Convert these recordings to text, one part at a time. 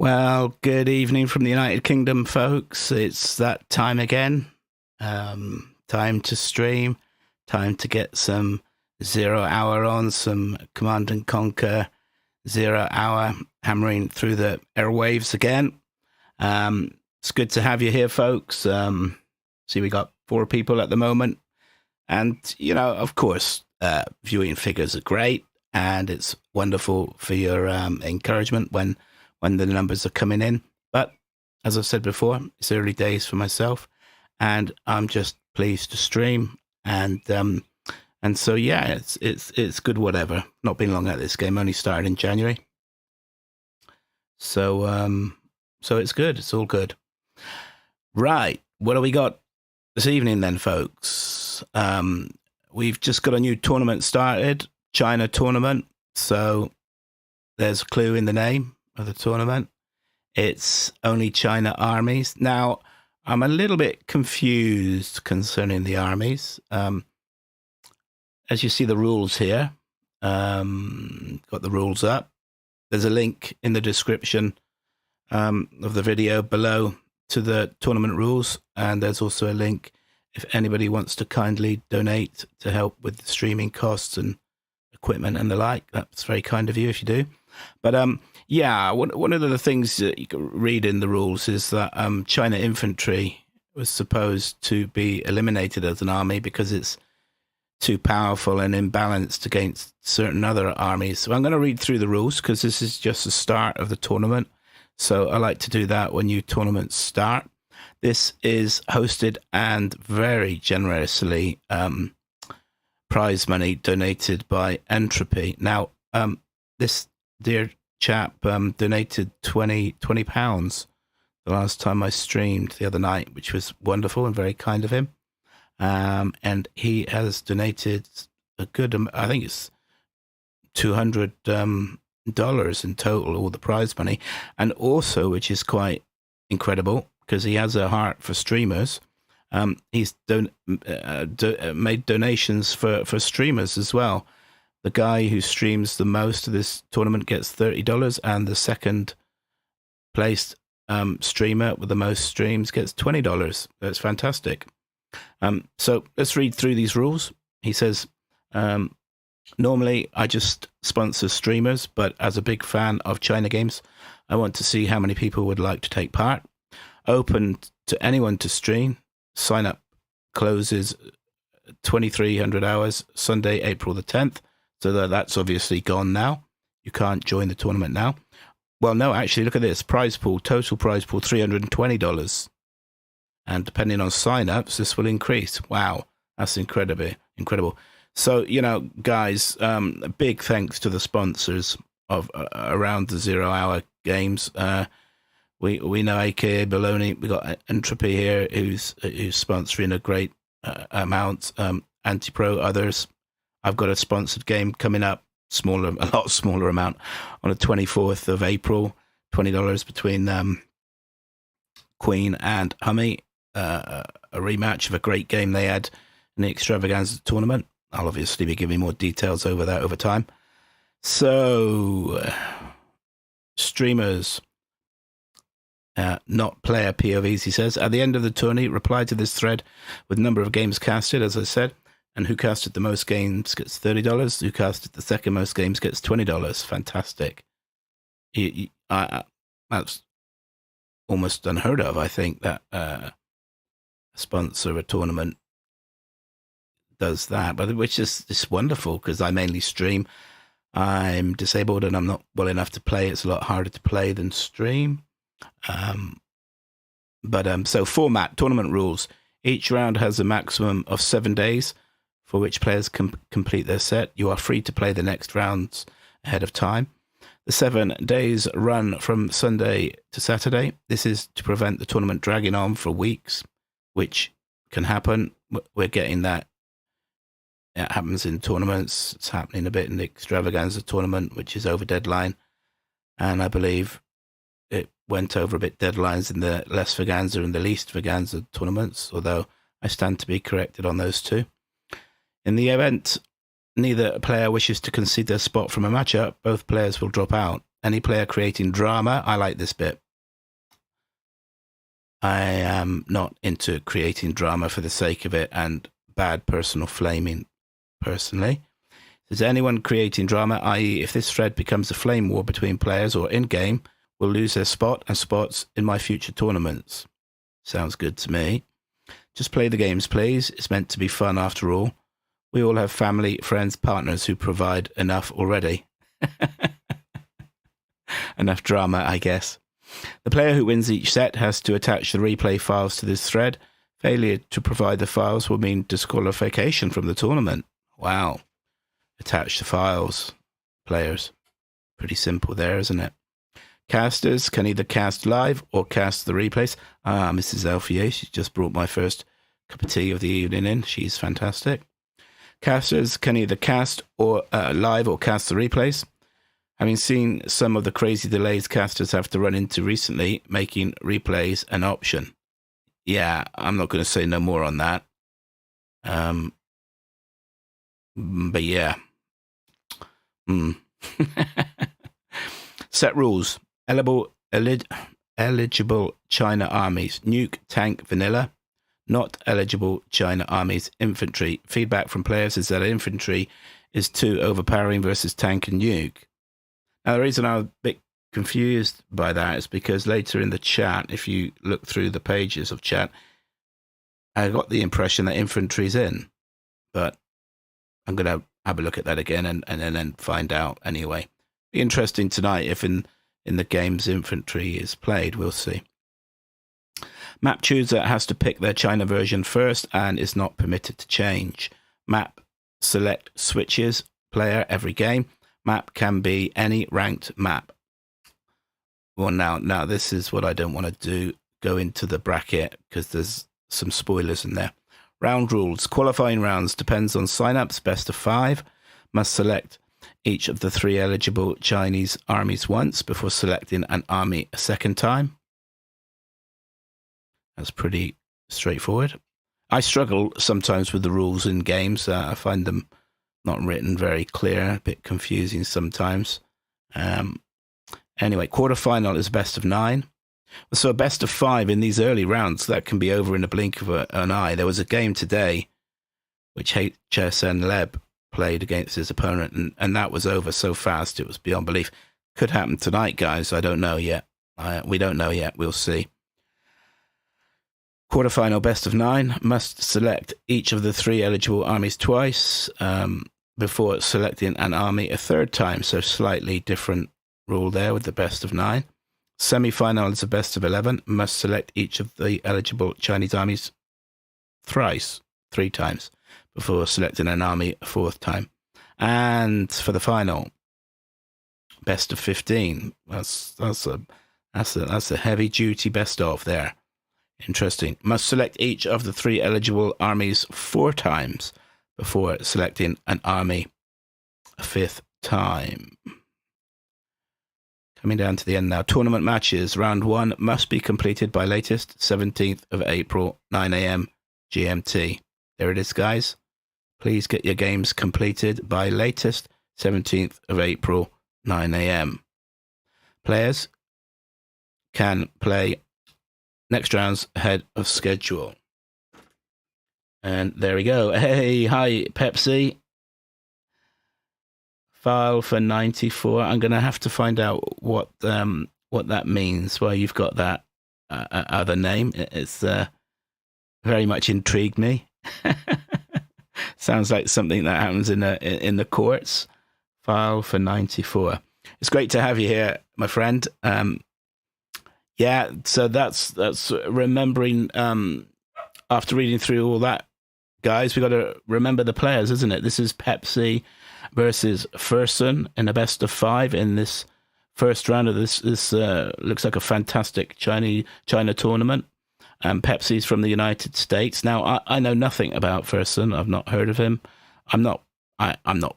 Well, good evening from the United Kingdom, folks. It's that time again. Time to stream. Time to get some 0 hour on, some Command and Conquer 0 hour hammering through the airwaves again. It's good to have you here, folks. See, we got 4 people at the moment. And, you know, of course, viewing figures are great. And it's wonderful for your encouragement when the numbers are coming in. But as I've said before, it's early days for myself, and I'm just pleased to stream. And so yeah, it's good. Whatever. Not been long at this game. Only started in January. So it's good. It's all good. Right. What do we got this evening then, folks? We've just got a new tournament started, China tournament. So there's a clue in the name of the tournament. It's only China armies. Now, I'm a little bit confused concerning the armies. As you see the rules here, got the rules up. There's a link in the description of the video below to the tournament rules, and there's also a link if anybody wants to kindly donate to help with the streaming costs and equipment and the like. That's very kind of you if you do. But yeah, one of the things that you can read in the rules is that China infantry was supposed to be eliminated as an army because it's too powerful and imbalanced against certain other armies. So I'm going to read through the rules because this is just the start of the tournament. So I like to do that when new tournaments start. This is hosted and very generously prize money donated by Entropy. Now, this dear chap donated £20 the last time I streamed the other night, which was wonderful and very kind of him. And he has donated a good, I think it's $200 in total, all the prize money. And also, which is quite incredible, because he has a heart for streamers, he's made donations for streamers as well. The guy who streams the most of this tournament gets $30, and the second placed streamer with the most streams gets $20. That's fantastic. So let's read through these rules. He says, normally I just sponsor streamers, but as a big fan of China games, I want to see how many people would like to take part. Open to anyone to stream. Sign up closes 2300 hours, Sunday, April the 10th. So that's obviously gone now. You can't join the tournament now. Well, no, actually, look at this. Prize pool, total prize pool, $320. And depending on sign-ups, this will increase. Wow, that's incredible. So, you know, guys, a big thanks to the sponsors of around the 0 hour games. We know AKA Baloney. We got Entropy here, who's sponsoring a great amount. Anti-Pro, others. I've got a sponsored game coming up, a lot smaller amount, on the 24th of April, $20 between Queen and Hummy, a rematch of a great game they had in the Extravaganza tournament. I'll obviously be giving more details over that over time. So, streamers, not player POVs, he says. At the end of the tourney, reply to this thread with number of games casted, as I said. And who casted the most games gets $30. Who casted the second most games gets $20. Fantastic. That's almost unheard of, I think, that a sponsor of a tournament does that. But which is wonderful, because I mainly stream. I'm disabled and I'm not well enough to play. It's a lot harder to play than stream. So format, tournament rules. Each round has a maximum of 7 days for which players can complete their set. You are free to play the next rounds ahead of time. The 7 days run from Sunday to Saturday. This is to prevent the tournament dragging on for weeks, which can happen. We're getting that. It happens in tournaments. It's happening a bit in the Extravaganza tournament, which is over deadline. And I believe it went over a bit deadlines in the less Vaganza and the least Vaganza tournaments, although I stand to be corrected on those two. In the event neither player wishes to concede their spot from a matchup, both players will drop out any player creating drama. I like this bit. I am not into creating drama for the sake of it and bad personal flaming, personally. Is anyone creating drama, i.e. if this thread becomes a flame war between players or in-game, will lose their spot and spots in my future tournaments? Sounds good to me. Just play the games, please. It's meant to be fun after all. We all have family, friends, partners who provide enough already. Enough drama, I guess. The player who wins each set has to attach the replay files to this thread. Failure to provide the files will mean disqualification from the tournament. Wow. Attach the files, players. Pretty simple there, isn't it? Casters can either cast live or cast the replays. Mrs. Alfier, she just brought my first cup of tea of the evening in. She's fantastic. Casters can either cast or live or cast the replays. Having seen some of the crazy delays casters have to run into recently, making replays an option. Yeah, I'm not going to say no more on that. But yeah. Set rules. Eligible China armies. Nuke, tank, vanilla. Not eligible China armies. Infantry. Feedback from players is that infantry is too overpowering versus tank and nuke. Now, the reason I was a bit confused by that is because later in the chat, if you look through the pages of chat, I got the impression that infantry's in. But I'm going to have a look at that again and then find out anyway. Be interesting tonight if in the game's infantry is played. We'll see. Map chooser has to pick their China version first and is not permitted to change. Map select switches player every game. Map can be any ranked map. Well, now this is what I don't want to do. Go into the bracket because there's some spoilers in there. Round rules. Qualifying rounds depends on sign-ups. Best of 5. Must select each of the 3 eligible Chinese armies once before selecting an army a second time. That's pretty straightforward. I struggle sometimes with the rules in games. I find them not written very clear, a bit confusing sometimes. Anyway, quarterfinal is best of 9. So a best of 5 in these early rounds, that can be over in a blink of an eye. There was a game today which HSN Leb played against his opponent, and that was over so fast it was beyond belief. Could happen tonight, guys. I don't know yet. We don't know yet. We'll see. Quarterfinal best of 9. Must select each of the 3 eligible armies twice before selecting an army a third time. So slightly different rule there with the best of 9. Semi-final is a best of 11. Must select each of the eligible Chinese armies thrice, 3 times, before selecting an army a 4th time. And for the final, best of 15. That's a heavy duty best of there. Interesting. Must select each of the 3 eligible armies 4 times before selecting an army a 5th time. Coming down to the end now. Tournament matches. Round 1 must be completed by latest 17th of April, 9 a.m. GMT. There it is, guys. Please get your games completed by latest 17th of April, 9 a.m. Players can play next rounds ahead of schedule. And there we go. Hey, hi, PePsI. File for 94. I'm going to have to find out what that means. Well, you've got that other name. It's very much intrigued me. Sounds like something that happens in the courts. File for 94. It's great to have you here, my friend. Yeah, so that's remembering. After reading through all that, guys, we got to remember the players, isn't it? This is PePsI versus Fersun in a best of 5 in this first round of this. This looks like a fantastic China tournament. PePsI's from the United States. Now, I know nothing about Fersun. I've not heard of him. I'm not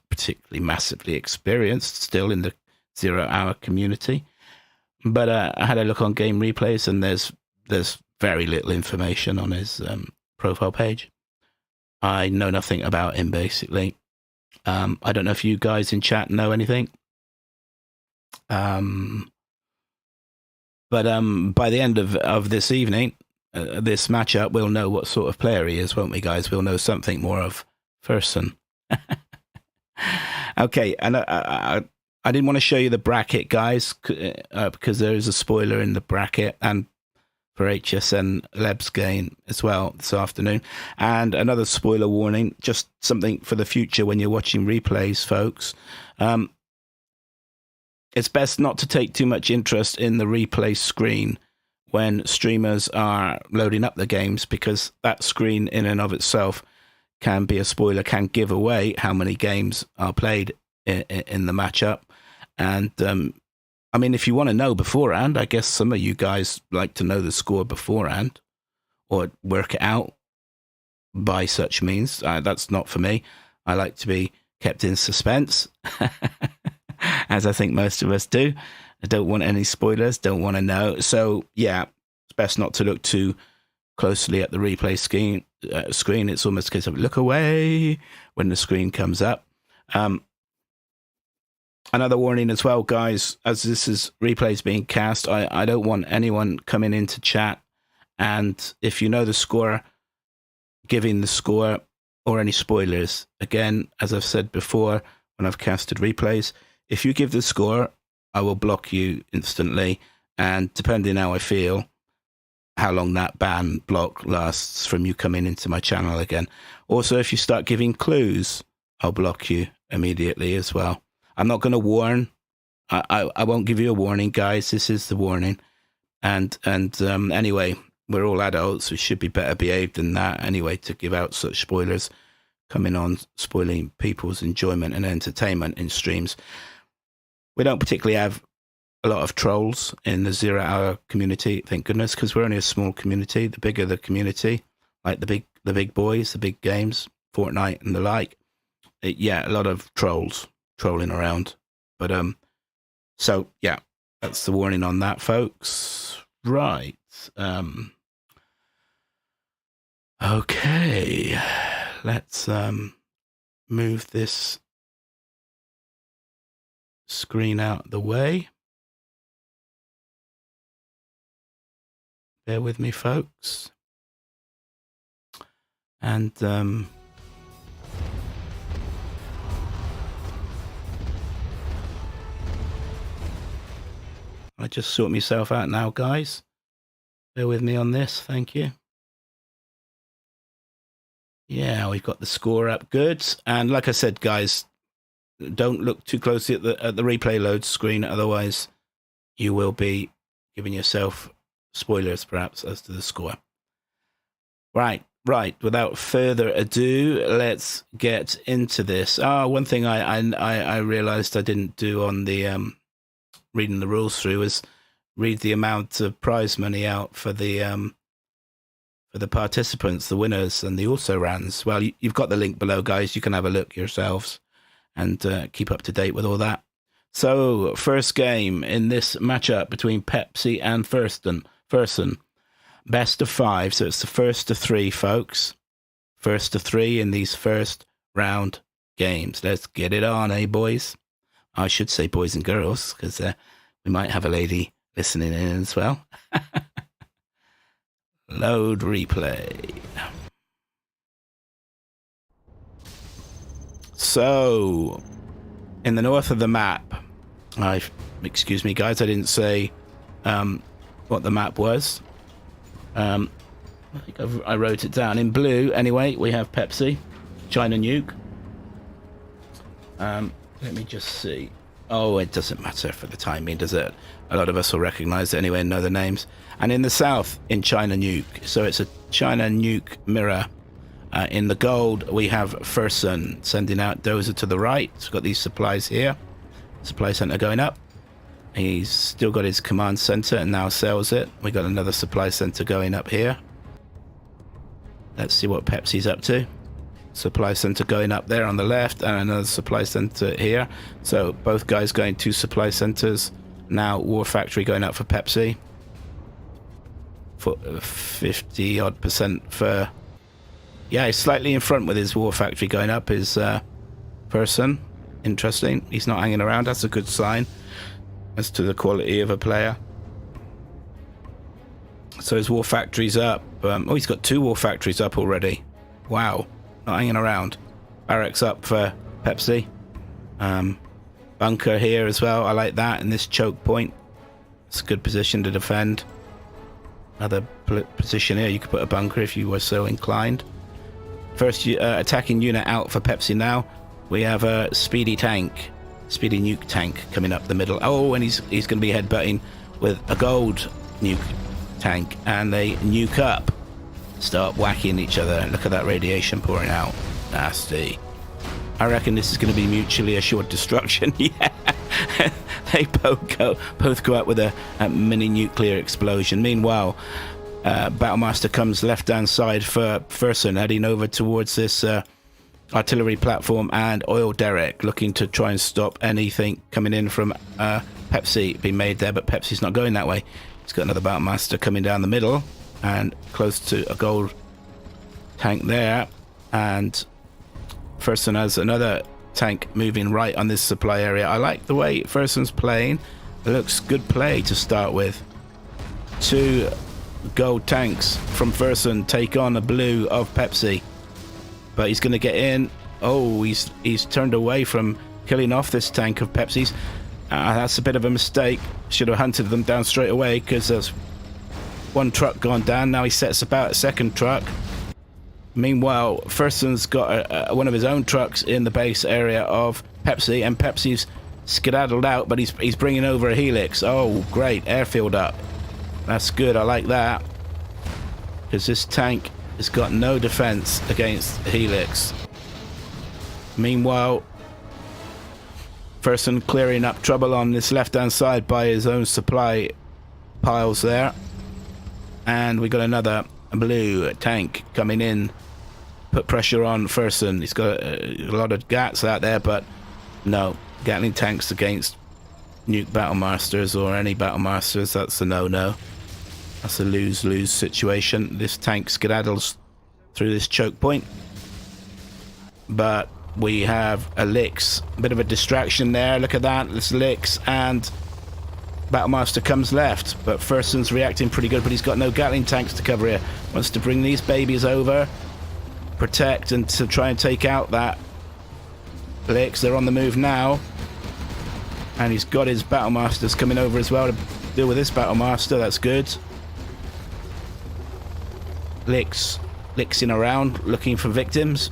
particularly massively experienced still in the 0-hour community. But I had a look on game replays, and there's very little information on his profile page. I know nothing about him, basically. I don't know if you guys in chat know anything. But by the end of this evening, this matchup, we'll know what sort of player he is, won't we, guys? We'll know something more of Fersen. Okay, and I didn't want to show you the bracket, guys, because there is a spoiler in the bracket, and for HSN Leb's game as well this afternoon. And another spoiler warning, just something for the future when you're watching replays, folks. It's best not to take too much interest in the replay screen when streamers are loading up the games, because that screen in and of itself can be a spoiler, can give away how many games are played in the matchup. And I mean, if you want to know beforehand, I guess some of you guys like to know the score beforehand or work it out by such means. That's not for me. I like to be kept in suspense, as I think most of us do. I don't want any spoilers, don't want to know. So, yeah, it's best not to look too closely at the replay screen. It's almost a case of look away when the screen comes up. Another warning as well, guys, as this is replays being cast, I don't want anyone coming into chat, and if you know the score, giving the score or any spoilers. Again, as I've said before, when I've casted replays, if you give the score, I will block you instantly, and depending how I feel, how long that ban block lasts from you coming into my channel again. Also, if you start giving clues, I'll block you immediately as well. I'm not going to warn. I won't give you a warning, guys. This is the warning. And anyway, we're all adults. We should be better behaved than that anyway to give out such spoilers coming on, spoiling people's enjoyment and entertainment in streams. We don't particularly have a lot of trolls in the 0 Hour community, thank goodness, because we're only a small community. The bigger the community, like the big boys, the big games, Fortnite and the like, a lot of trolling around. But so yeah, that's the warning on that, folks. Right. Okay, let's move this screen out of the way. Bear with me, folks. And I just sort myself out now, guys. Bear with me on this, thank you. Yeah, we've got the score up good. And like I said, guys, don't look too closely at the replay load screen, otherwise you will be giving yourself spoilers, perhaps, as to the score. Right. Without further ado, let's get into this. One thing I realized I didn't do on the reading the rules through is read the amount of prize money out for the participants, the winners, and the also-rans. Well, you've got the link below, guys. You can have a look yourselves and keep up to date with all that. So, first game in this matchup between PePsI and Fersun. Best of 5, so it's the first of 3, folks. First of 3 in these first round games. Let's get it on, eh, boys? I should say boys and girls, because we might have a lady listening in as well. Load replay. So, in the north of the map, excuse me, guys, I didn't say what the map was. I think I wrote it down in blue. Anyway, we have PePsI, China Nuke. Let me just see. Oh, it doesn't matter for the timing, does it? A lot of us will recognize it anyway and know the names. And in the south, in China Nuke. So it's a China Nuke mirror. In the gold, we have Fersen sending out Dozer to the right. He's got these supplies here. Supply center going up. He's still got his command center and now sells it. We got another supply center going up here. Let's see what PePsI's up to. Supply center going up there on the left and another supply center here. So both guys going to supply centers. Now War Factory going up for PePsI. For 50 odd % for... Yeah, he's slightly in front with his War Factory going up. His Fersun. Interesting. He's not hanging around. That's a good sign. as to the quality of a player. So his war factory's up. Oh, he's got 2 war factories up already. Wow, not hanging around. Barracks up for PePsI. Bunker here as well. I like that in this choke point. It's a good position to defend. Another position here. You could put a bunker if you were so inclined. First attacking unit out for PePsI now. We have a speedy tank. Speedy nuke tank coming up the middle. Oh, and he's going to be headbutting with a gold nuke tank. And they nuke up. Start whacking each other. Look at that radiation pouring out. Nasty. I reckon this is going to be mutually assured destruction. Yeah. They both go out with a mini nuclear explosion. Meanwhile, Battlemaster comes left-hand side for Fersen, heading over towards this artillery platform and oil derrick, looking to try and stop anything coming in from PePsI being made there, but PePsI's not going that way. He's got another Battlemaster coming down the middle and close to a gold tank there, and Fersen has another tank moving right on this supply area. I like the way Fersen's playing. It looks good play to start with. 2 gold tanks from Fersen take on a blue of PePsI, but he's going to get in. Oh, he's turned away from killing off this tank of PePsI's. That's a bit of a mistake. Should have hunted them down straight away, because there's 1 truck gone down. Now he sets about a 2nd truck. Meanwhile, Fersen's got one of his own trucks in the base area of PePsI, and PePsI's skedaddled out, but he's bringing over a helix. Oh, great. Airfield up. That's good. I like that, because this tank has got no defense against helix. Meanwhile, Fersen clearing up trouble on this left-hand side by his own supply piles there. And we got another blue tank coming in. Put pressure on Fersen. He's got a lot of gats out there, but no. Gatling tanks against nuke Battlemasters or any Battlemasters, that's a no-no. That's a lose-lose situation. This tank skedaddles through this choke point. But we have a Lix. A bit of a distraction there. Look at that. This Lix and Battlemaster comes left. But Fersen's reacting pretty good, but he's got no Gatling tanks to cover here. Wants to bring these babies over. Protect and to try and take out that Lix. They're on the move now. And he's got his Battlemasters coming over as well to deal with this Battlemaster. That's good. Lixing around, looking for victims.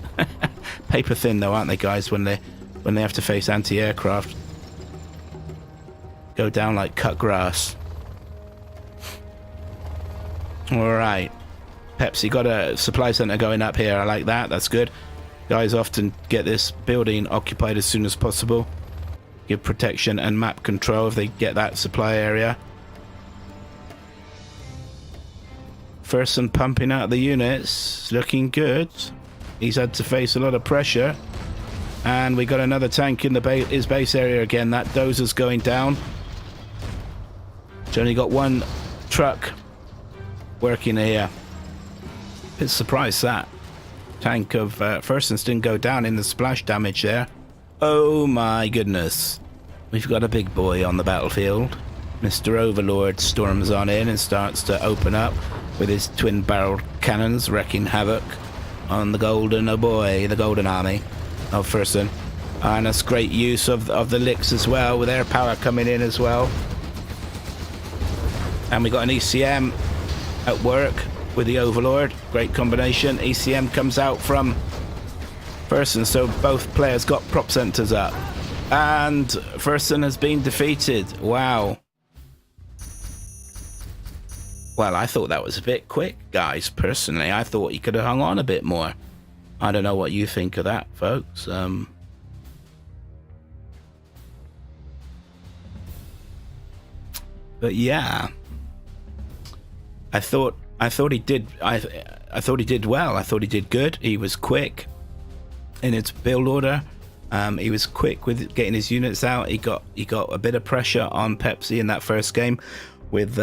Paper thin though, aren't they, guys, when they have to face anti-aircraft. Go down like cut grass. Alright. PePsI got a supply center going up here. I like that. That's good. Guys often get this building occupied as soon as possible. Give protection and map control if they get that supply area. Fersen pumping out the units. Looking good. He's had to face a lot of pressure. And we got another tank in his base area again. That dozer's going down. He's only got 1 truck working here. Bit surprised that tank of Fersen's didn't go down in the splash damage there. Oh my goodness. We've got a big boy on the battlefield. Mr. Overlord storms on in and starts to open up with his twin-barreled cannons, wreaking havoc on the golden the golden army of Fersen. And that's great use of the Lix as well, with air power coming in as well. And we got an ECM at work with the Overlord. Great combination. ECM comes out from Fersen, so both players got prop centers up. And Fersen has been defeated. Wow. Well, I thought that was a bit quick, guys. Personally, I thought he could have hung on a bit more. I don't know what you think of that, folks. But yeah, I thought he did. I thought he did well. I thought he did good. He was quick in its build order. He was quick with getting his units out. He got a bit of pressure on PePsI in that first game with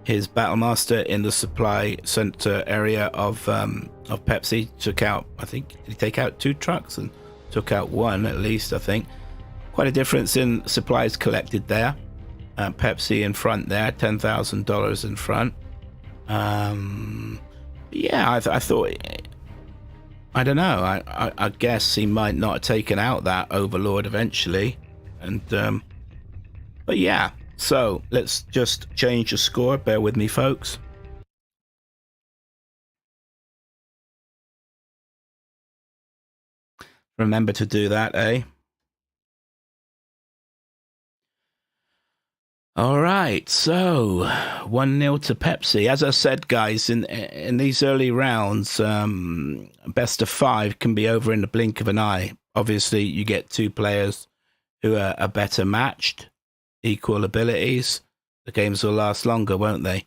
his Battlemaster in the supply center area of PePsI. Took out, I think, did he take out 2 trucks and took out 1 at least, I think. Quite a difference in supplies collected there. PePsI in front there, $10,000 in front. Yeah, I thought, I don't know, I guess he might not have taken out that Overlord eventually. And but yeah, so let's just change the score. Bear with me, folks. Remember to do that, eh? All right, so 1-0 to PePsI. As I said, guys, in these early rounds, best of 5 can be over in the blink of an eye. Obviously, you get 2 players who are better matched, equal abilities. The games will last longer, won't they?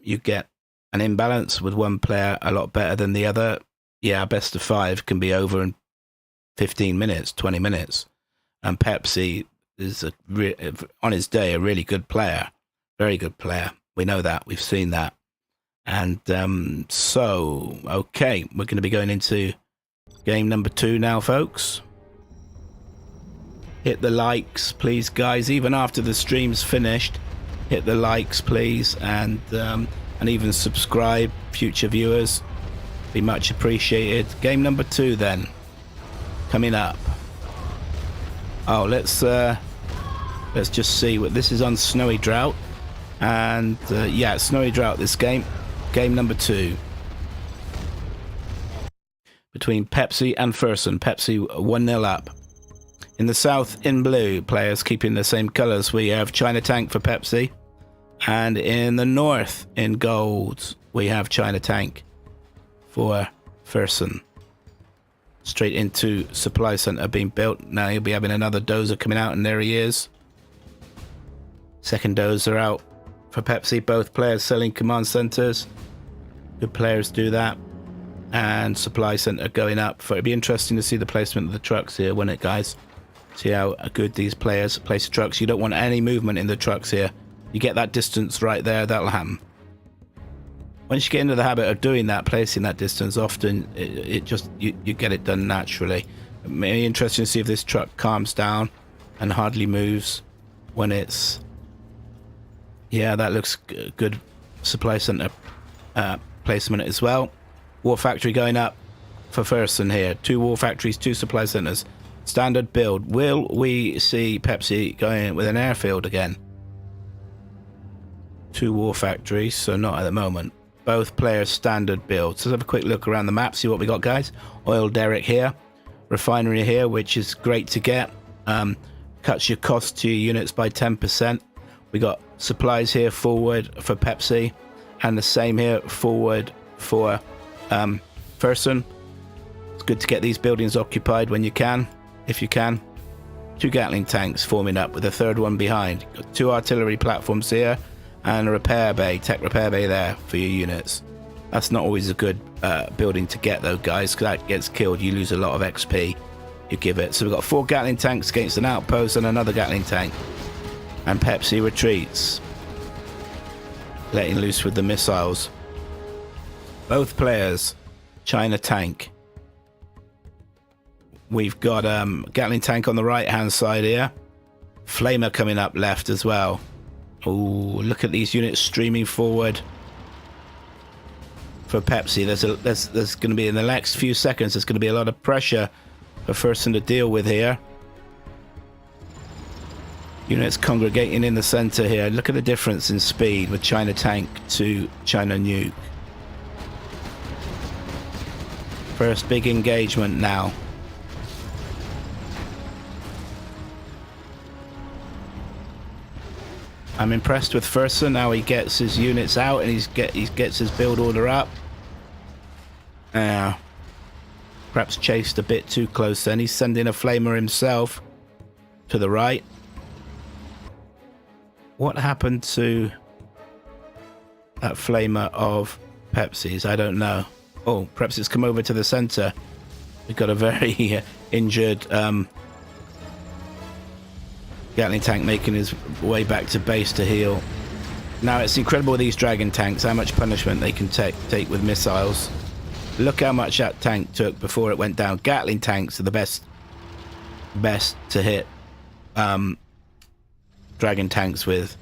You get an imbalance with one player a lot better than the other. Yeah, best of 5 can be over in 15 minutes, 20 minutes. And PePsI is on his day a really good player, very good player. We know that, we've seen that. And so okay, we're going to be going into game number 2 now, folks. Hit the likes, please, guys. Even after the stream's finished, hit the likes, please, and even subscribe, future viewers. Be much appreciated. Game number 2 then coming up. Oh, let's just see what this is on. Snowy Drought, and yeah, Snowy Drought. This game number 2 between PePsI and Fersun. PePsI 1-0 up. In the south, in blue, players keeping the same colours. We have China Tank for PePsI, and in the north, in gold, we have China Tank for Fersun. Straight into supply center being built. Now he'll be having another dozer coming out, and there he is. Second dozer out for PePsI. Both players selling command centers. Good players do that. And supply center going up. It'd be interesting to see the placement of the trucks here, wouldn't it, guys? See how good these players place the trucks. You don't want any movement in the trucks here. You get that distance right there, that'll happen. Once you get into the habit of doing that, placing that distance, often it just you get it done naturally. It may be interesting to see if this truck calms down and hardly moves when it's... Yeah, that looks good. Supply center placement as well. War factory going up for Fersen here. 2 war factories, 2 supply centers. Standard build. Will we see PePsI going with an airfield again? 2 war factories, so not at the moment. Both players standard build. So let's have a quick look around the map, see what we got, guys. Oil derrick here, refinery here, which is great to get. Cuts your cost to your units by 10%. We got supplies here forward for PePsI, and the same here forward for Fersun. It's good to get these buildings occupied when you can, if you can. 2 Gatling tanks forming up with a 3rd one behind. Got 2 artillery platforms here, and a repair bay, tech repair bay there for your units. That's not always a good building to get though, guys, because that gets killed. You lose a lot of XP you give it. So we've got 4 Gatling tanks against an outpost and another Gatling tank. And PePsI retreats, letting loose with the missiles. Both players, China Tank. We've got Gatling tank on the right hand side here. Flamer coming up left as well. Oh, look at these units streaming forward for PePsI. There's going to be, in the next few seconds, there's going to be a lot of pressure for Fersen to deal with here. Units congregating in the center here. Look at the difference in speed with China Tank to China Nuke. First big engagement now. I'm impressed with Fersen. Now he gets his units out and he gets his build order up. Perhaps chased a bit too close then. He's sending a flamer himself to the right. What happened to that flamer of PePsI's? I don't know. Oh, perhaps it's come over to the center. We've got a very injured Gatling tank making his way back to base to heal. Now it's incredible with these dragon tanks how much punishment they can take with missiles. Look how much that tank took before it went down. Gatling tanks are the best best to hit dragon tanks with.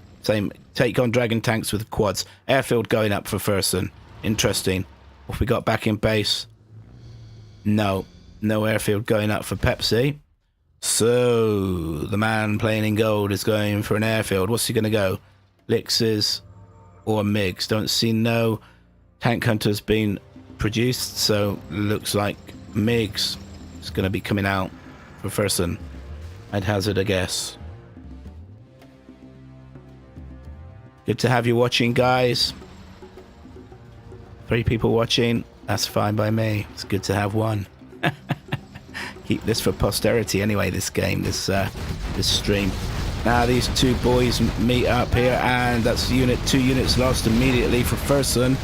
Take on dragon tanks with quads. Airfield going up for Fersen. Interesting. What we got back in base? No airfield going up for PePsI. So the man playing in gold is going for an airfield. What's he going to go? Lixes or MiGs? Don't see no tank hunters being produced, so looks like MiGs is going to be coming out for Fersen. I'd hazard a guess. Good to have you watching, guys. 3 people watching. That's fine by me. It's good to have one. Keep this for posterity anyway, this game, this stream. Now these 2 boys meet up here, and that's 2 units lost immediately for Fersun.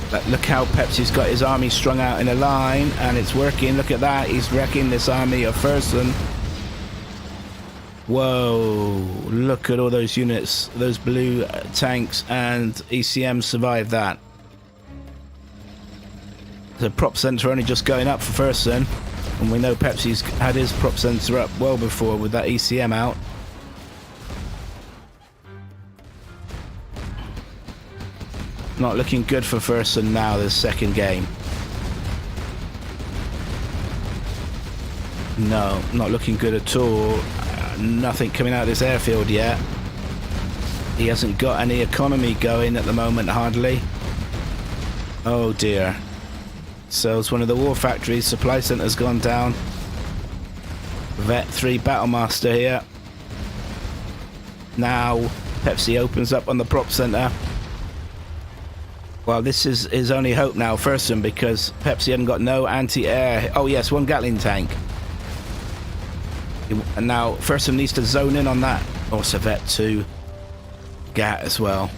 But look how PePsI's got his army strung out in a line, and it's working. Look at that, he's wrecking this army of Fersun. Whoa, look at all those units, those blue tanks, and ECM survived that. The prop center only just going up for Fersen, and we know PePsI's had his prop center up well before with that ECM out. Not looking good for Fersen now, this second game. No, not looking good at all. Nothing coming out of this airfield yet. He hasn't got any economy going at the moment, hardly. Oh dear. So it's one of the war factories. Supply center's gone down. Vet 3 Battlemaster here. Now PePsI opens up on the prop center. Well, this is his only hope now, Fersen, because PePsI hadn't got no anti-air. Oh yes, 1 Gatling tank. And now Fersen needs to zone in on that. Also Vet 2 Gat as well.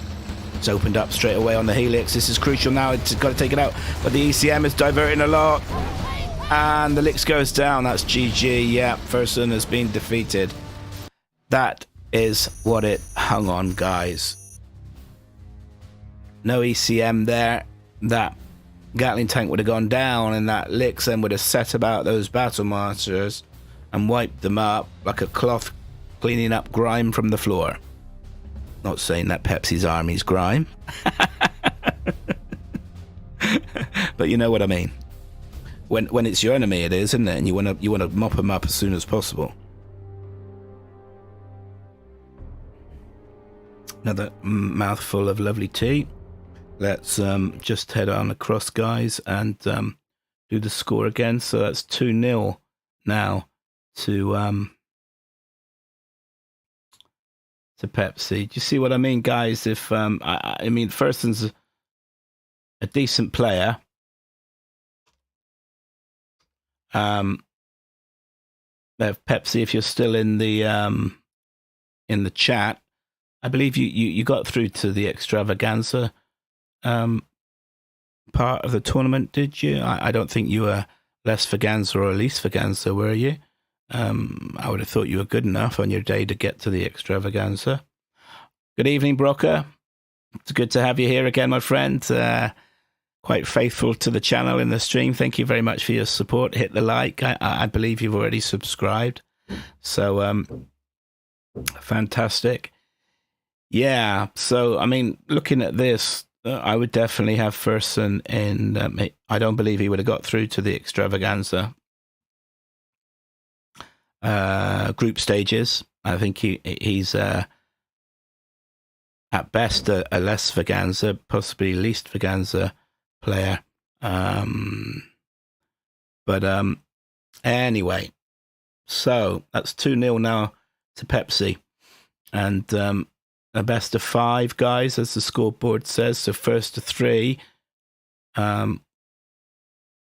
It's opened up straight away on the Helix. This is crucial now. It's got to take it out. But the ECM is diverting a lot. And the Lix goes down. That's GG. Yeah, Fersen has been defeated. That is what it hung on, guys. No ECM there. That Gatling tank would have gone down, and that Lix then would have set about those battle masters and wiped them up like a cloth cleaning up grime from the floor. Not saying that PePsI's army's grime. But you know what I mean. When it's your enemy, it is, isn't it? And you want to mop them up as soon as possible. Another mouthful of lovely tea. Let's just head on across, guys, and do the score again. So that's 2-0 now to PePsI. Do you see what I mean, guys? If I mean, Fersen's a decent player. PePsI, if you're still in the chat, I believe you got through to the extravaganza part of the tournament, did you? I don't think you were less Vaganza or least Vaganza, were you? I would have thought you were good enough on your day to get to the extravaganza. Good evening, Brocker. It's good to have you here again, my friend. Quite faithful to the channel in the stream. Thank you very much for your support. Hit the like. I believe you've already subscribed. So, fantastic. Yeah, so, I mean, looking at this, I would definitely have Fersen in. I don't believe he would have got through to the extravaganza group stages. I think he's at best a less Vaganza, possibly least Vaganza player. But anyway, so that's 2-0 now to PePsI, and a best of 5, guys, as the scoreboard says. So first to 3.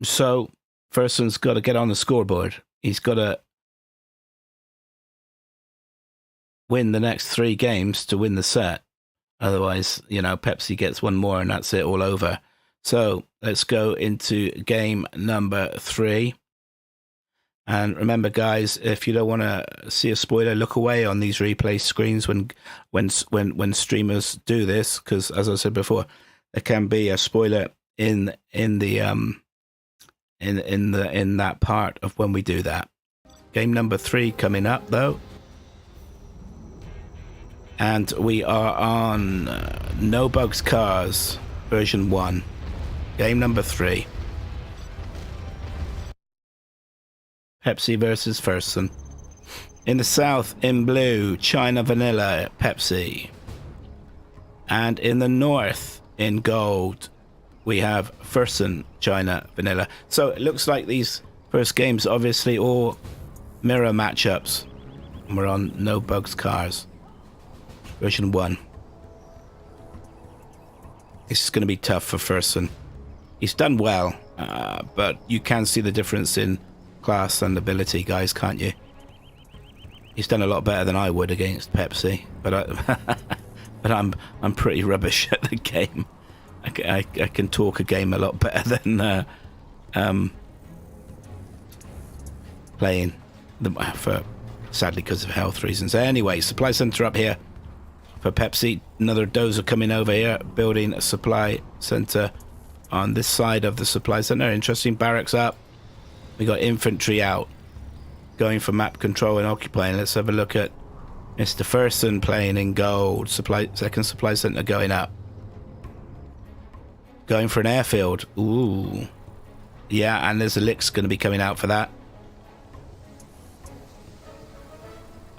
So Fersen's got to get on the scoreboard. He's got to win the next 3 games to win the set. Otherwise, you know, PePsI gets one more and that's it, all over. So let's go into game number 3. And remember, guys, if you don't want to see a spoiler, look away on these replay screens when streamers do this, because as I said before, there can be a spoiler in the in that part of when we do that. Game number 3 coming up though, and we are on No Bugs Cars version 1. Game number 3. PePsI versus Fersen. In the south, in blue, China Vanilla, PePsI. And in the north, in gold, we have Fersun, China Vanilla. So it looks like these first games obviously all mirror matchups. And we're on No Bugs Cars version 1. This is going to be tough for Fersen. He's done well, but you can see the difference in class and ability, guys, can't you? He's done a lot better than I would against PePsI, but I'm pretty rubbish at the game. I can talk a game a lot better than playing them sadly because of health reasons. Anyway, supply center up here for PePsI. Another dozer coming over here, building a supply center on this side of the supply center. Interesting barracks up. We got infantry out, going for map control and occupying. Let's have a look at Mr. Fersen playing in gold. Second supply center going up. Going for an airfield. Ooh. Yeah, and there's a Licks going to be coming out for that.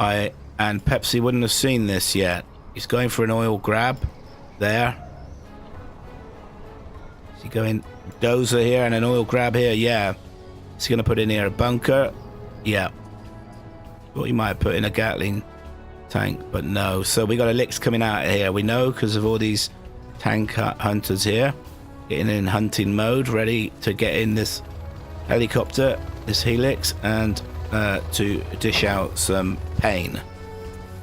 And PePsI wouldn't have seen this yet. He's going for an oil grab there. Is he going dozer here and an oil grab here? Yeah. Is he going to put in here a bunker? Yeah. Thought he might have put in a Gatling tank, but no. So we got a Licks coming out of here. We know because of all these tank hunters here. Getting in hunting mode, ready to get in this helicopter, this Helix, and to dish out some pain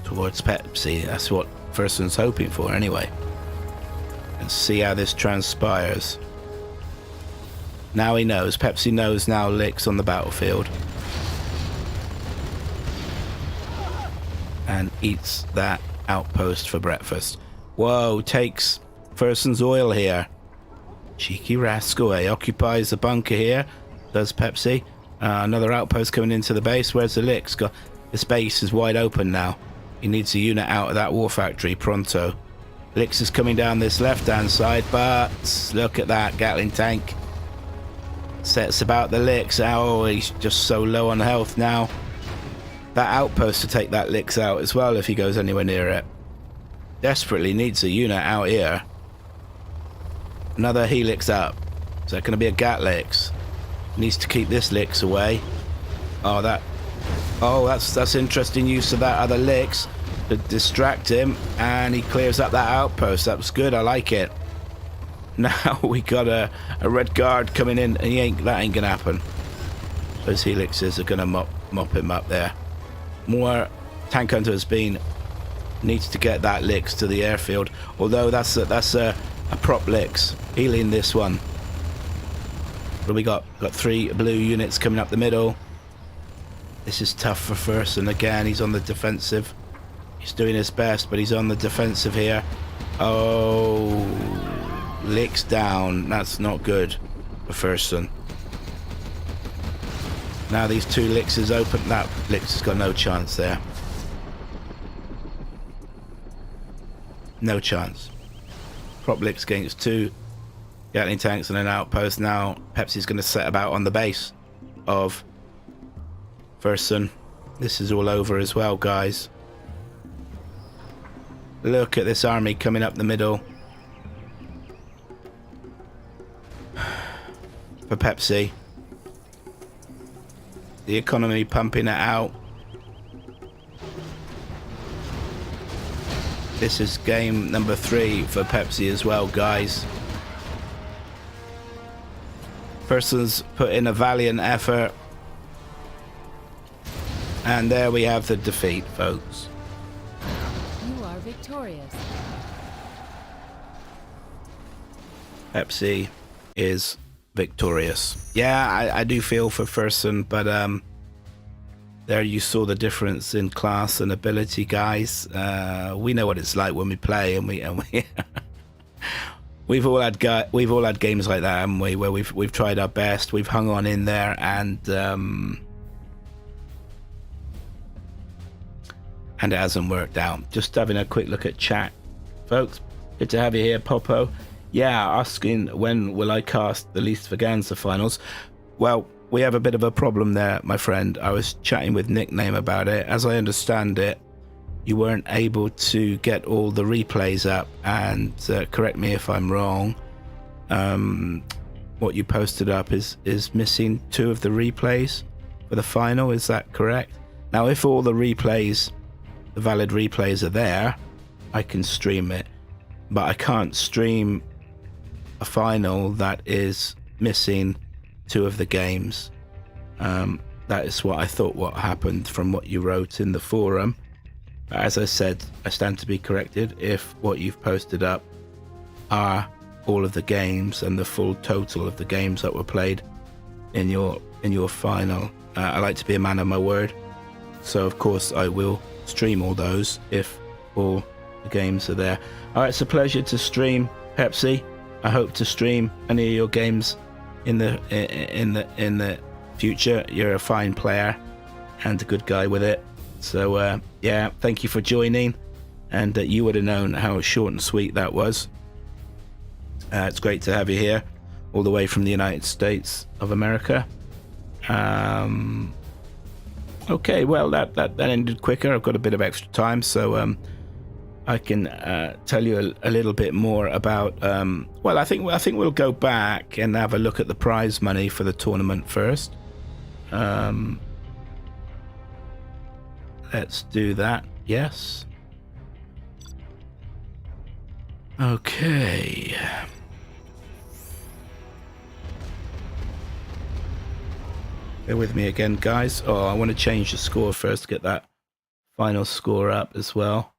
towards PePsI. That's what Fersen's hoping for anyway. And see how this transpires. Now he knows. PePsI knows now Licks on the battlefield. And eats that outpost for breakfast. Whoa, takes Fersen's oil here. Cheeky rascal, eh? Occupies the bunker here. Does PePsI. Another outpost coming into the base. Where's the Licks? This base is wide open now. He needs a unit out of that war factory pronto. Licks is coming down this left-hand side, but look at that Gatling tank. Sets about the Licks. Oh, he's just so low on health now. That outpost to take that Licks out as well if he goes anywhere near it. Desperately needs a unit out here. Another Helix up. Is that going to be a Gatlix? Needs to keep this Licks away. Oh, that's interesting use of that other Licks to distract him, and he clears up that outpost. That was good. I like it. Now we got a red guard coming in, and that ain't gonna happen. Those Helixes are gonna mop him up there. More tank hunters needs to get that Licks to the airfield. Although that's a prop Licks. Healing this one. What do we got? Got 3 blue units coming up the middle. This is tough for Fersen. Again, he's on the defensive. He's doing his best, but he's on the defensive here. Oh, Licks down. That's not good for Fersen. Now these 2 Licks is open. That Licks has got no chance there. No chance. Prop Licks against 2 Gatling tanks and an outpost. Now PePsI's going to set about on the base of Fersen. This is all over as well, guys. Look at this army coming up the middle for PePsI. The economy pumping it out. This is game number 3 for PePsI as well, guys. Fersen's put in a valiant effort. And there we have the defeat, folks. You are victorious. PePsI is victorious. Yeah, I do feel for Fersen, but there you saw the difference in class and ability, guys. We know what it's like when we play, and we we've all had games like that, haven't we? Where we've tried our best, we've hung on in there, and it hasn't worked out. Just having a quick look at chat, folks. Good to have you here, Popo. Yeah, asking when will I cast the Least Vaganza finals. Well, we have a bit of a problem there, my friend. I was chatting with Nickname about it. As I understand it, you weren't able to get all the replays up, and correct me if I'm wrong. What you posted up is missing 2 of the replays for the final. Is that correct? Now, if all the replays, the valid replays are there, I can stream it, but I can't stream a final that is missing 2 of the games. That is what I thought what happened from what you wrote in the forum. But as I said, I stand to be corrected if what you've posted up are all of the games and the full total of the games that were played in your final. I like to be a man of my word, so of course I will stream all those if all the games are there. All right, it's a pleasure to stream, PePsI. I hope to stream any of your games in the future. You're a fine player and a good guy with it. So yeah, thank you for joining, and you would have known how short and sweet that was. It's great to have you here, all the way from the United States of America. Okay, well that ended quicker. I've got a bit of extra time, so I can tell you a little bit more about. Well, I think we'll go back and have a look at the prize money for the tournament first. Let's do that. Yes. Okay. Bear with me again, guys. Oh, I want to change the score first to get that final score up as well.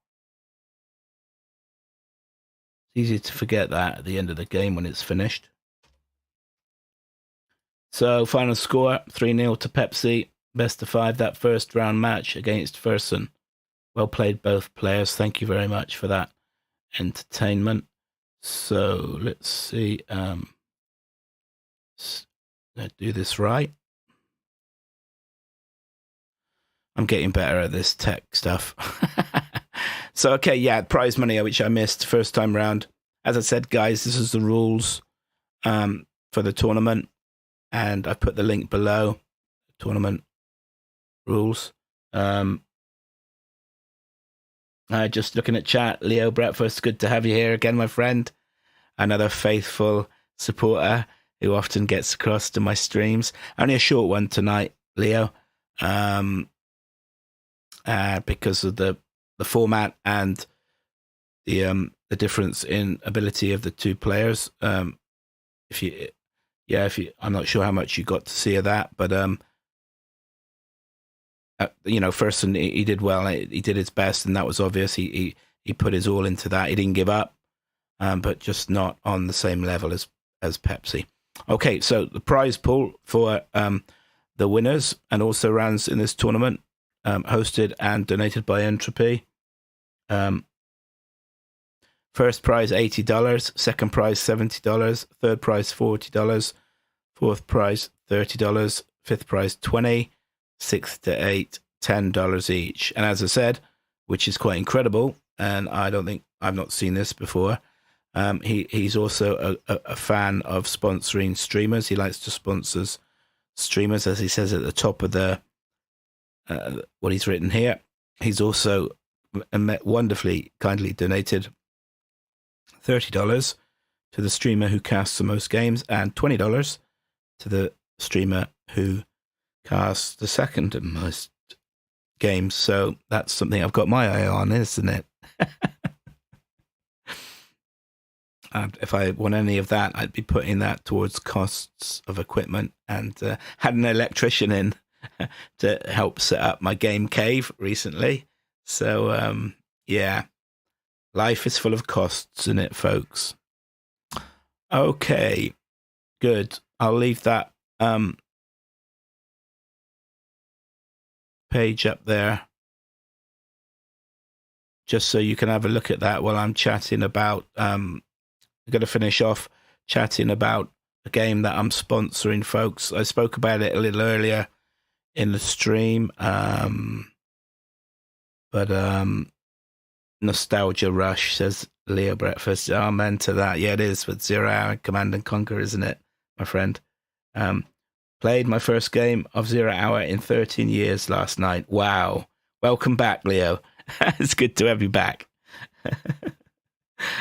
It's easy to forget that at the end of the game when it's finished. So, final score, 3-0 to PePsI. Best of 5, that first round match against Fersun. Well played, both players. Thank you very much for that entertainment. So, let's see. Let's do this right. I'm getting better at this tech stuff. So, okay, yeah, prize money, which I missed first time round. As I said, guys, this is the rules for the tournament, and I've put the link below. Tournament rules. Just looking at chat, Leo Breakfast, good to have you here again, my friend. Another faithful supporter who often gets across to my streams. Only a short one tonight, Leo, because of the format and the difference in ability of the 2 players. I'm not sure how much you got to see of that, but Fersen, he did well. He did his best, and that was obvious. He put his all into that. He didn't give up, but just not on the same level as PePsI. Okay, so the prize pool for the winners and also rounds in this tournament, hosted and donated by Entropy. First prize $80, second prize $70, third prize $40, fourth prize $30, fifth prize $20. 6 to 8, $10 each. And as I said, which is quite incredible, and I've not seen this before, he's also a fan of sponsoring streamers. He likes to sponsor streamers, as he says at the top of the what he's written here. He's also wonderfully kindly donated $30 to the streamer who casts the most games, and $20 to the streamer who casts the second most games. So that's something I've got my eye on, isn't it? And if I want any of that, I'd be putting that towards costs of equipment, and had an electrician in to help set up my game cave recently. So yeah, life is full of costs, isn't it, folks? Okay, good. I'll leave that page up there just so you can have a look at that while I'm chatting about going to finish off chatting about a game that I'm sponsoring, folks. I spoke about it a little earlier in the stream, but Nostalgia Rush, says Leo Breakfast. Amen to that. Yeah, it is with 0 Hour Command and Conquer, isn't it, my friend? Played my first game of 0 Hour in 13 years last night. Wow. Welcome back, Leo. It's good to have you back.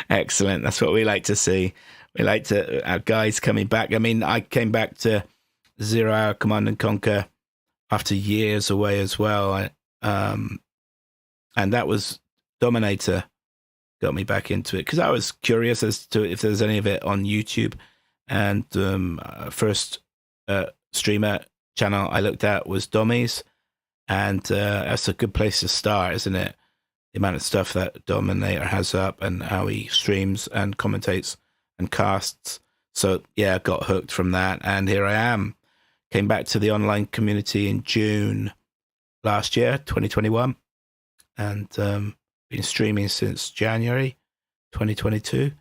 Excellent. That's what we like to see. We like to our guys coming back. I mean, I came back to 0 Hour Command and Conquer after years away as well. And that was Dominator got me back into it because I was curious as to if there's any of it on YouTube. And first streamer channel I looked at was Dommy's, and that's a good place to start, isn't it? The amount of stuff that Dominator has up and how he streams and commentates and casts. So yeah, I got hooked from that, and here I am. Came back to the online community in June last year, 2021, and been streaming since January 2022.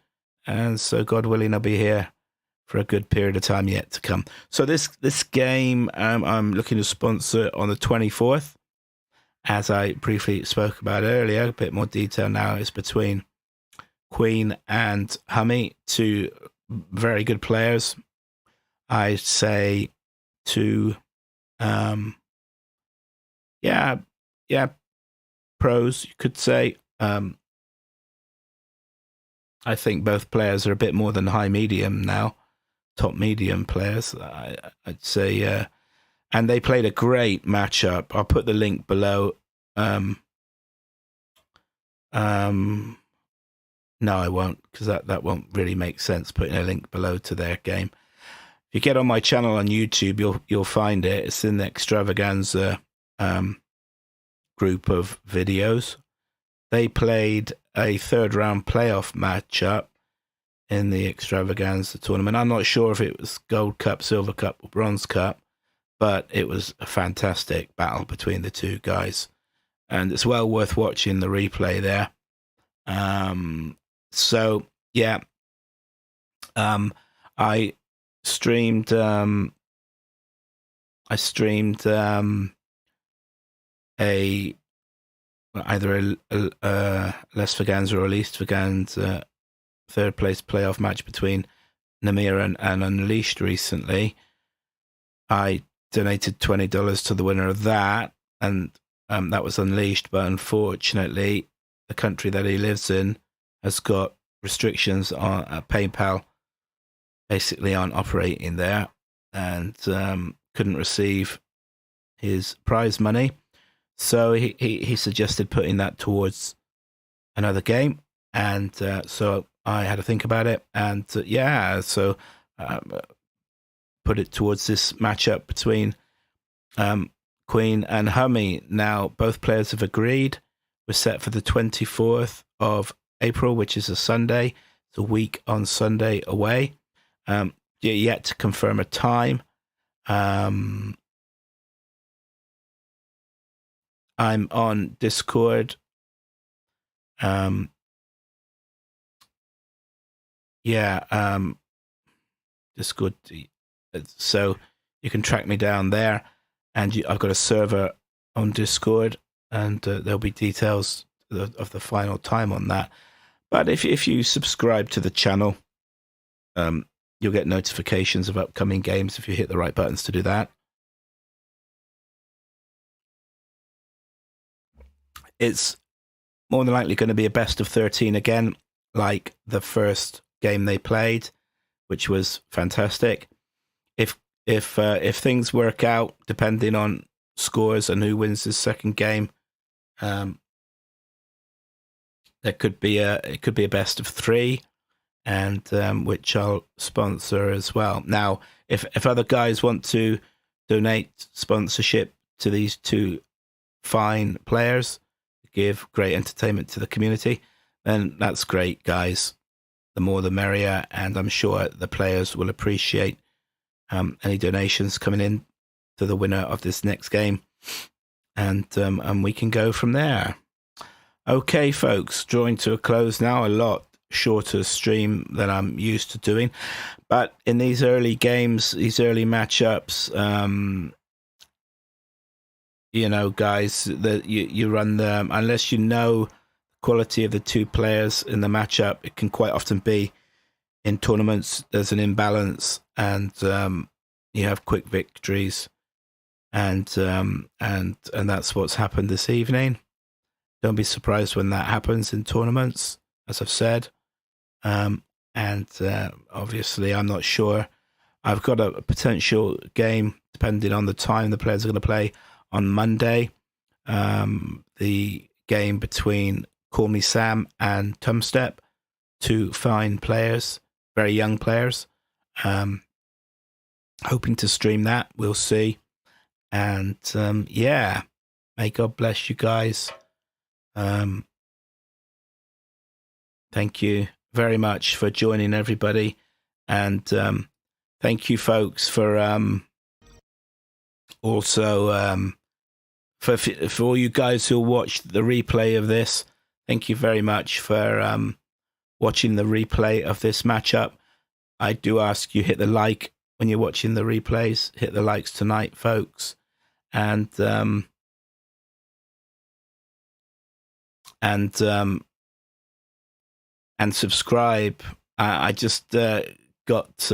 And so God willing, I'll be here for a good period of time yet to come. So this game I'm looking to sponsor on the 24th. As I briefly spoke about earlier, a bit more detail now, is between Queen and Hummy, two very good players. I'd say two, pros, you could say. I think both players are a bit more than high medium now, top medium players, I'd say. And they played a great matchup. I'll put the link below. No, I won't, because that won't really make sense, putting a link below to their game. If you get on my channel on YouTube, you'll find it. It's in the Extravaganza group of videos. They played a third round playoff matchup in the Extravaganza tournament. I'm not sure if it was Gold Cup, Silver Cup, or Bronze Cup, but it was a fantastic battle between the two guys, and it's well worth watching the replay there. So yeah, I streamed either a Les Vaganza or Least Vaganza third place playoff match between Namir and Unleashed recently. I donated $20 to the winner of that, and that was Unleashed, but unfortunately the country that he lives in has got restrictions on PayPal basically on operating there, and couldn't receive his prize money. So he suggested putting that towards another game, and so I had to think about it, and so put it towards this matchup between Queen and Hummy. Now, both players have agreed. We're set for the 24th of April, which is a Sunday. It's a week on Sunday away. Yet to confirm a time. I'm on Discord. Discord. So you can track me down there, and I've got a server on Discord, and there'll be details of the final time on that. But if you subscribe to the channel, you'll get notifications of upcoming games if you hit the right buttons to do that. It's more than likely going to be a best of 13 again, like the first game they played, which was fantastic. If things work out, depending on scores and who wins this second game, there could be a best of 3, and which I'll sponsor as well. Now, if other guys want to donate sponsorship to these two fine players, give great entertainment to the community, then that's great, guys. The more the merrier, and I'm sure the players will appreciate any donations coming in to the winner of this next game, and we can go from there. Okay, folks, drawing to a close now. A lot shorter stream than I'm used to doing. But in these early games, these early matchups, you know, guys, that you run them, unless you know the quality of the two players in the matchup, it can quite often be in tournaments there's an imbalance, and you have quick victories, and that's what's happened this evening. Don't be surprised when that happens in tournaments, as I've said. And obviously, I'm not sure. I've got a potential game, depending on the time the players are going to play, on Monday. The game between Call Me Sam and Tumstep, two fine players, very young players. Hoping to stream that. We'll see. And yeah, may God bless you guys. Thank you very much for joining, everybody, and thank you, folks, for also for all you guys who watched the replay of this. Thank you very much for watching the replay of this matchup. I do ask you hit the like when you're watching the replays. Hit the likes tonight, folks, and subscribe. I just got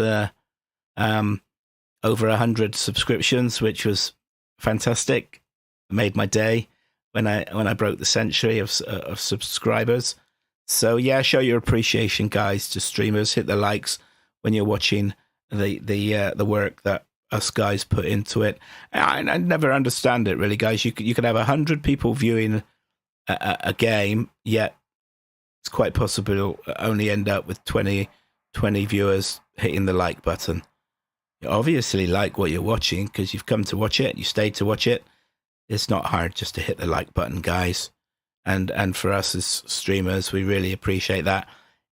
over 100 subscriptions, which was fantastic. It made my day when I broke the century of subscribers. So yeah, show your appreciation, guys, to streamers. Hit the likes when you're watching the work that us guys put into it. I never understand it, really, guys. You could have 100 people viewing a game, yet it's quite possible only end up with 20 viewers hitting the like button. You obviously like what you're watching because you've come to watch it, you stayed to watch it. It's not hard just to hit the like button, guys. And for us as streamers, we really appreciate that.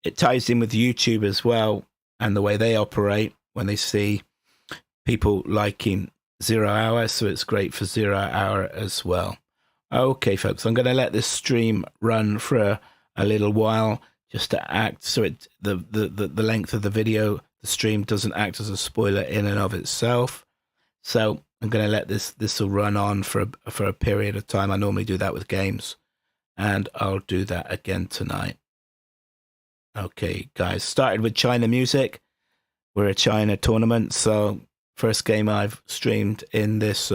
It ties in with YouTube as well, and the way they operate when they see people liking 0 Hour, so it's great for 0 Hour as well. Okay, folks, I'm going to let this stream run for a little while just to act so it the length of the video, the stream, doesn't act as a spoiler in and of itself. So I'm going to let this will run on for a period of time. I normally do that with games, and I'll do that again tonight. Okay, guys, started with China music. We're a China tournament, so first game I've streamed in this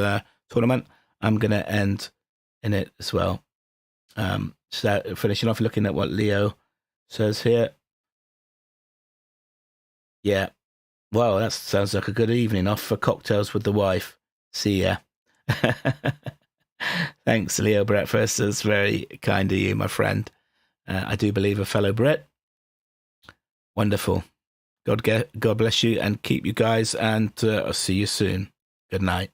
tournament, I'm going to end in it as well. So finishing off, looking at what Leo says here. Yeah. Well, that sounds like a good evening. Off for cocktails with the wife. See ya. Thanks, Leo Breakfast. That's very kind of you, my friend. I do believe a fellow Brit. Wonderful. God bless you and keep you guys, and I'll see you soon. Good night.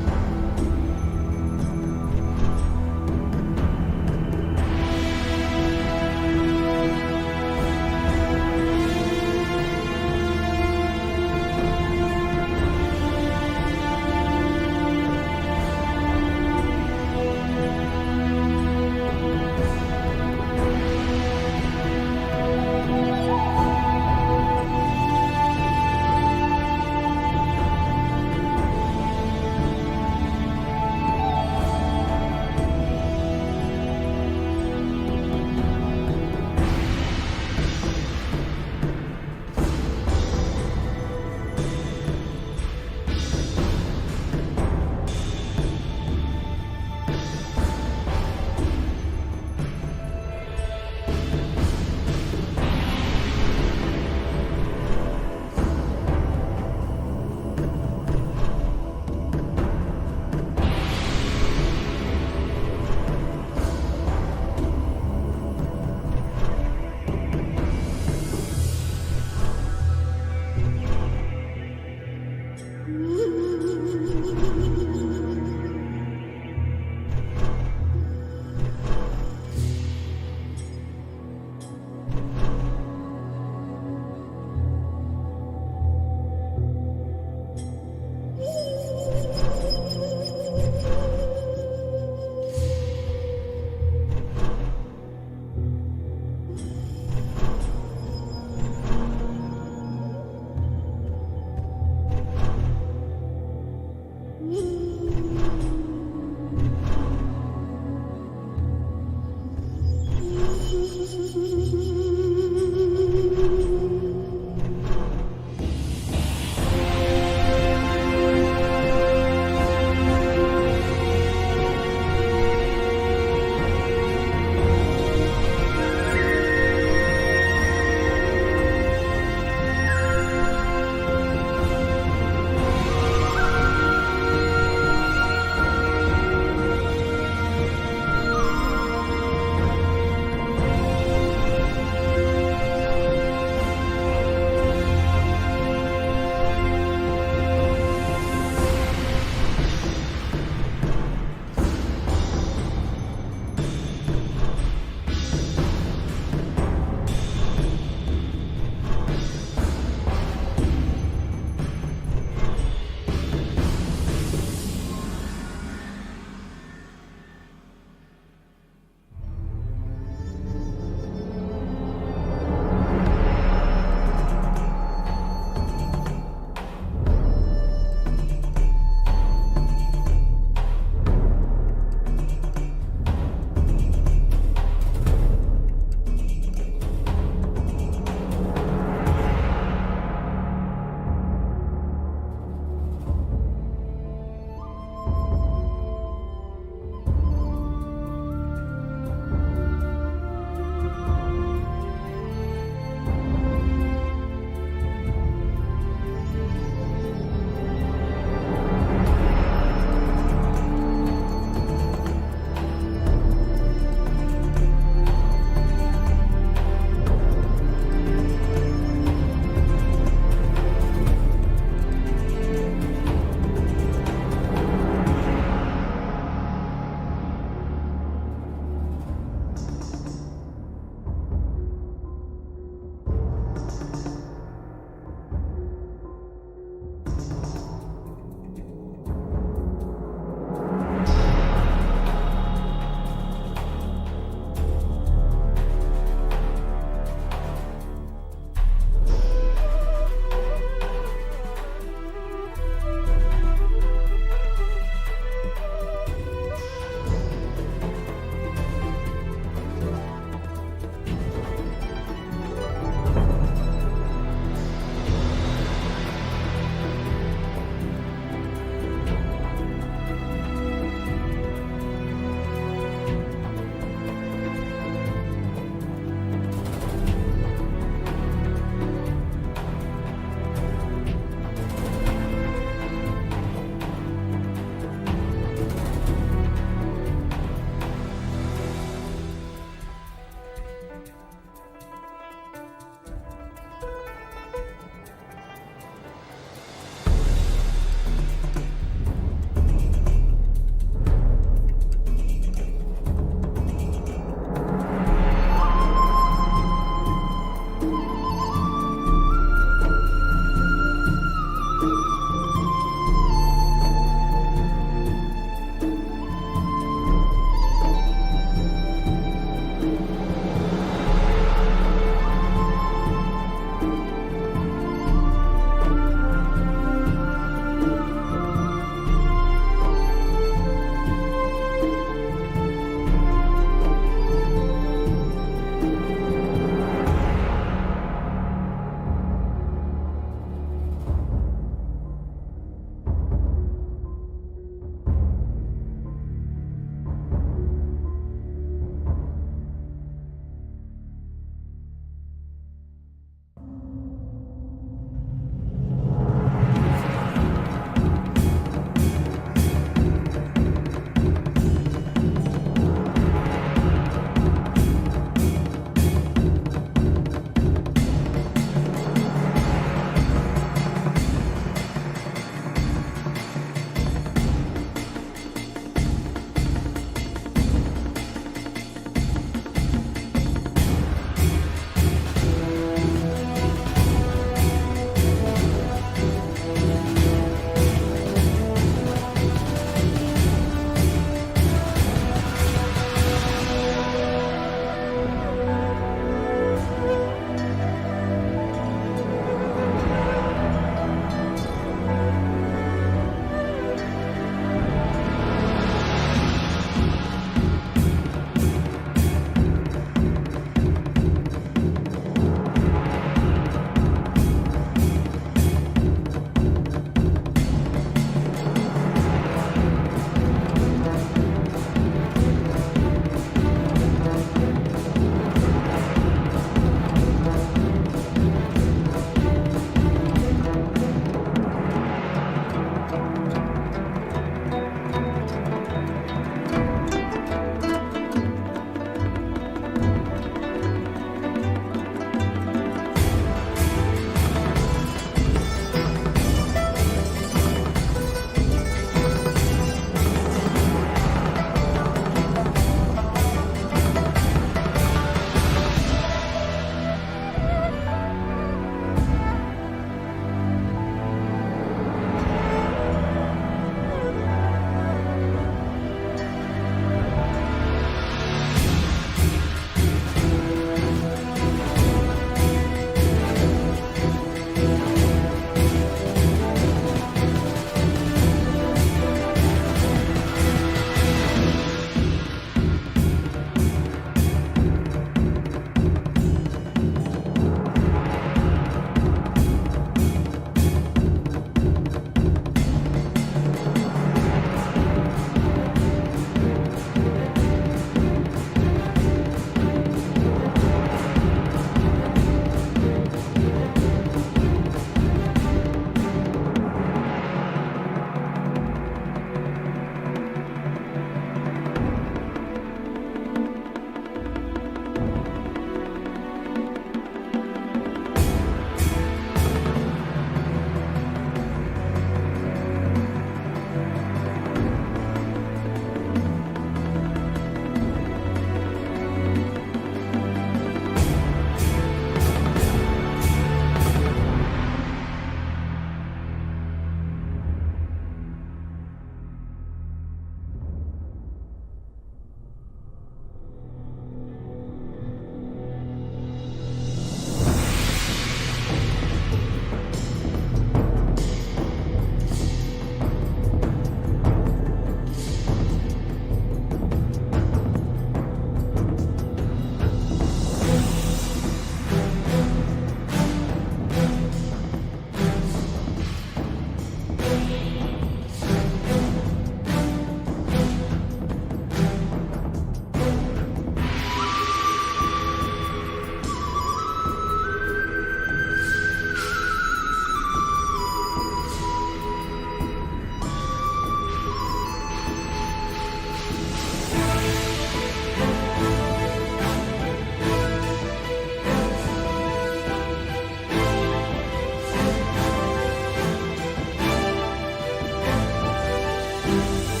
Victorious.